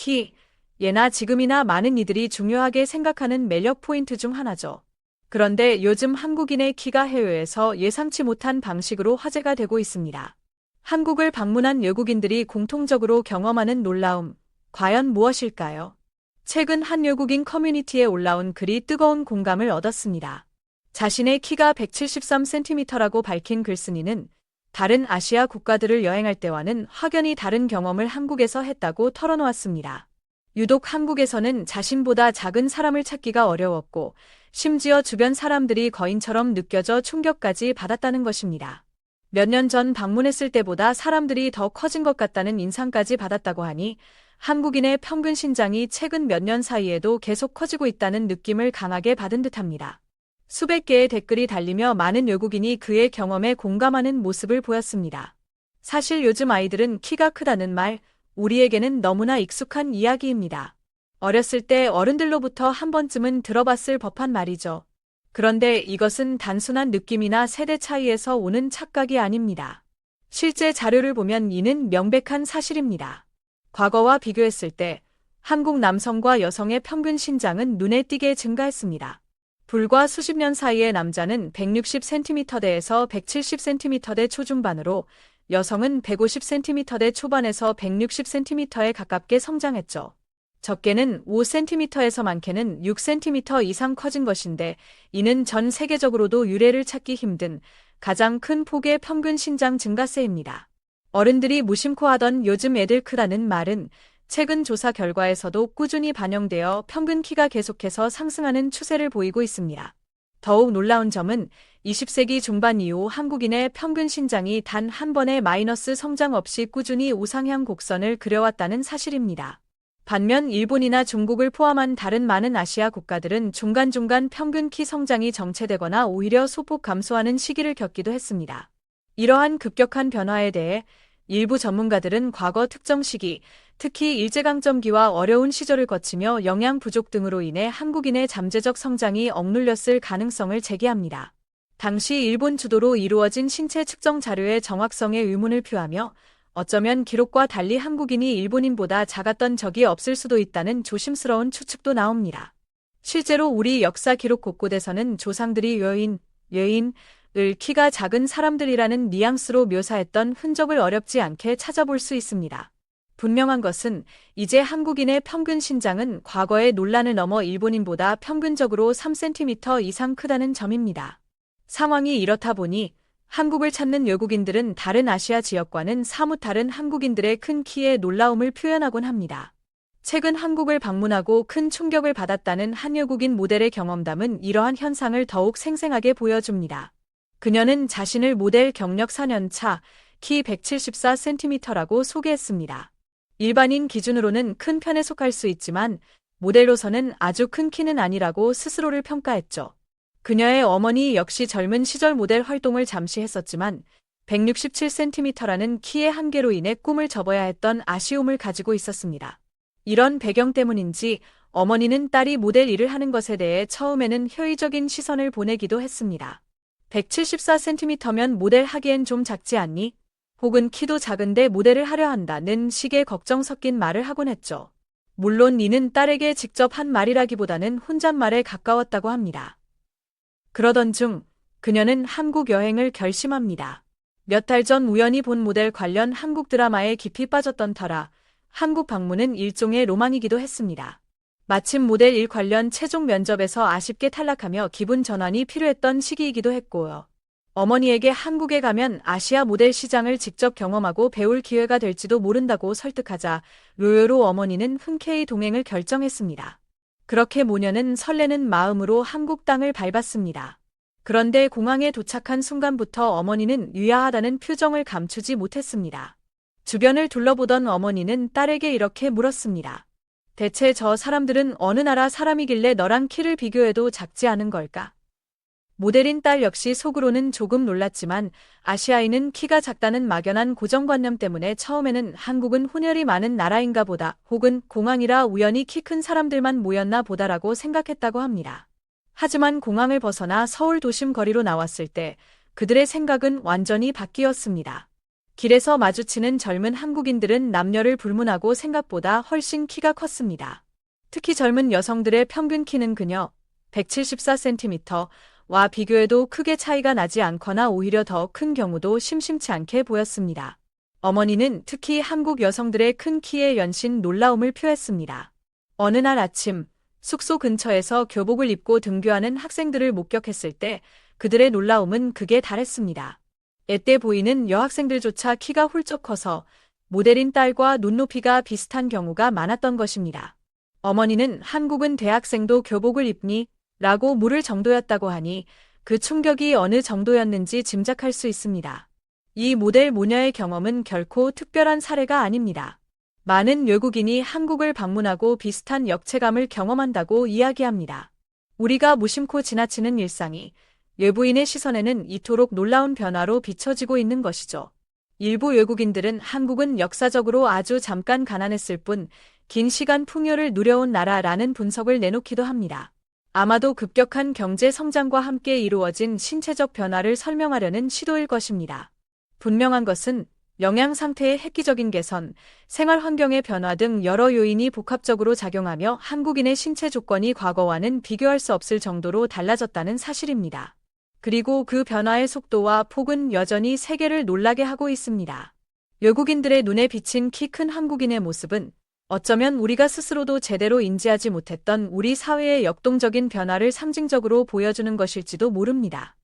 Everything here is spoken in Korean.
키, 예나 지금이나 많은 이들이 중요하게 생각하는 매력 포인트 중 하나죠. 그런데 요즘 한국인의 키가 해외에서 예상치 못한 방식으로 화제가 되고 있습니다. 한국을 방문한 외국인들이 공통적으로 경험하는 놀라움, 과연 무엇일까요? 최근 한 외국인 커뮤니티에 올라온 글이 뜨거운 공감을 얻었습니다. 자신의 키가 173cm라고 밝힌 글쓴이는 다른 아시아 국가들을 여행할 때와는 확연히 다른 경험을 한국에서 했다고 털어놓았습니다. 유독 한국에서는 자신보다 작은 사람을 찾기가 어려웠고, 심지어 주변 사람들이 거인처럼 느껴져 충격까지 받았다는 것입니다. 몇 년 전 방문했을 때보다 사람들이 더 커진 것 같다는 인상까지 받았다고 하니, 한국인의 평균 신장이 최근 몇 년 사이에도 계속 커지고 있다는 느낌을 강하게 받은 듯합니다. 수백 개의 댓글이 달리며 많은 외국인이 그의 경험에 공감하는 모습을 보였습니다. 사실 요즘 아이들은 키가 크다는 말, 우리에게는 너무나 익숙한 이야기입니다. 어렸을 때 어른들로부터 한 번쯤은 들어봤을 법한 말이죠. 그런데 이것은 단순한 느낌이나 세대 차이에서 오는 착각이 아닙니다. 실제 자료를 보면 이는 명백한 사실입니다. 과거와 비교했을 때 한국 남성과 여성의 평균 신장은 눈에 띄게 증가했습니다. 불과 수십 년 사이에 남자는 160cm대에서 170cm대 초중반으로 여성은 150cm대 초반에서 160cm에 가깝게 성장했죠. 적게는 5cm에서 많게는 6cm 이상 커진 것인데 이는 전 세계적으로도 유례를 찾기 힘든 가장 큰 폭의 평균 신장 증가세입니다. 어른들이 무심코 하던 요즘 애들 크다는 말은 최근 조사 결과에서도 꾸준히 반영되어 평균 키가 계속해서 상승하는 추세를 보이고 있습니다. 더욱 놀라운 점은 20세기 중반 이후 한국인의 평균 신장이 단 한 번의 마이너스 성장 없이 꾸준히 우상향 곡선을 그려왔다는 사실입니다. 반면 일본이나 중국을 포함한 다른 많은 아시아 국가들은 중간중간 평균 키 성장이 정체되거나 오히려 소폭 감소하는 시기를 겪기도 했습니다. 이러한 급격한 변화에 대해 일부 전문가들은 과거 특정 시기, 특히 일제강점기와 어려운 시절을 거치며 영양 부족 등으로 인해 한국인의 잠재적 성장이 억눌렸을 가능성을 제기합니다. 당시 일본 주도로 이루어진 신체 측정 자료의 정확성에 의문을 표하며 어쩌면 기록과 달리 한국인이 일본인보다 작았던 적이 없을 수도 있다는 조심스러운 추측도 나옵니다. 실제로 우리 역사 기록 곳곳에서는 조상들이 여인을 키가 작은 사람들이라는 뉘앙스로 묘사했던 흔적을 어렵지 않게 찾아볼 수 있습니다. 분명한 것은 이제 한국인의 평균 신장은 과거의 논란을 넘어 일본인보다 평균적으로 3cm 이상 크다는 점입니다. 상황이 이렇다 보니 한국을 찾는 외국인들은 다른 아시아 지역과는 사뭇 다른 한국인들의 큰 키에 놀라움을 표현하곤 합니다. 최근 한국을 방문하고 큰 충격을 받았다는 한 외국인 모델의 경험담은 이러한 현상을 더욱 생생하게 보여줍니다. 그녀는 자신을 모델 경력 4년 차, 키 174cm라고 소개했습니다. 일반인 기준으로는 큰 편에 속할 수 있지만 모델로서는 아주 큰 키는 아니라고 스스로를 평가했죠. 그녀의 어머니 역시 젊은 시절 모델 활동을 잠시 했었지만 167cm라는 키의 한계로 인해 꿈을 접어야 했던 아쉬움을 가지고 있었습니다. 이런 배경 때문인지 어머니는 딸이 모델 일을 하는 것에 대해 처음에는 회의적인 시선을 보내기도 했습니다. 174cm면 모델 하기엔 좀 작지 않니? 혹은 키도 작은데 모델을 하려 한다는 식의 걱정 섞인 말을 하곤 했죠. 물론 이는 딸에게 직접 한 말이라기보다는 혼잣말에 가까웠다고 합니다. 그러던 중 그녀는 한국 여행을 결심합니다. 몇 달 전 우연히 본 모델 관련 한국 드라마에 깊이 빠졌던 터라 한국 방문은 일종의 로망이기도 했습니다. 마침 모델 일 관련 최종 면접에서 아쉽게 탈락하며 기분 전환이 필요했던 시기이기도 했고요. 어머니에게 한국에 가면 아시아 모델 시장을 직접 경험하고 배울 기회가 될지도 모른다고 설득하자 로요로 어머니는 흔쾌히 동행을 결정했습니다. 그렇게 모녀는 설레는 마음으로 한국 땅을 밟았습니다. 그런데 공항에 도착한 순간부터 어머니는 유야하다는 표정을 감추지 못했습니다. 주변을 둘러보던 어머니는 딸에게 이렇게 물었습니다. 대체 저 사람들은 어느 나라 사람이길래 너랑 키를 비교해도 작지 않은 걸까? 모델인 딸 역시 속으로는 조금 놀랐지만 아시아인은 키가 작다는 막연한 고정관념 때문에 처음에는 한국은 혼혈이 많은 나라인가 보다 혹은 공항이라 우연히 키 큰 사람들만 모였나 보다라고 생각했다고 합니다. 하지만 공항을 벗어나 서울 도심 거리로 나왔을 때 그들의 생각은 완전히 바뀌었습니다. 길에서 마주치는 젊은 한국인들은 남녀를 불문하고 생각보다 훨씬 키가 컸습니다. 특히 젊은 여성들의 평균 키는 그녀 174cm와 비교해도 크게 차이가 나지 않거나 오히려 더 큰 경우도 심심치 않게 보였습니다. 어머니는 특히 한국 여성들의 큰 키에 연신 놀라움을 표했습니다. 어느 날 아침, 숙소 근처에서 교복을 입고 등교하는 학생들을 목격했을 때 그들의 놀라움은 극에 달했습니다. 애때 보이는 여학생들조차 키가 훌쩍 커서 모델인 딸과 눈높이가 비슷한 경우가 많았던 것입니다. 어머니는 한국은 대학생도 교복을 입니? 라고 물을 정도였다고 하니 그 충격이 어느 정도였는지 짐작할 수 있습니다. 이 모델 모녀의 경험은 결코 특별한 사례가 아닙니다. 많은 외국인이 한국을 방문하고 비슷한 역체감을 경험한다고 이야기합니다. 우리가 무심코 지나치는 일상이 외부인의 시선에는 이토록 놀라운 변화로 비춰지고 있는 것이죠. 일부 외국인들은 한국은 역사적으로 아주 잠깐 가난했을 뿐 긴 시간 풍요를 누려온 나라라는 분석을 내놓기도 합니다. 아마도 급격한 경제 성장과 함께 이루어진 신체적 변화를 설명하려는 시도일 것입니다. 분명한 것은 영양 상태의 획기적인 개선, 생활 환경의 변화 등 여러 요인이 복합적으로 작용하며 한국인의 신체 조건이 과거와는 비교할 수 없을 정도로 달라졌다는 사실입니다. 그리고 그 변화의 속도와 폭은 여전히 세계를 놀라게 하고 있습니다. 외국인들의 눈에 비친 키 큰 한국인의 모습은 어쩌면 우리가 스스로도 제대로 인지하지 못했던 우리 사회의 역동적인 변화를 상징적으로 보여주는 것일지도 모릅니다.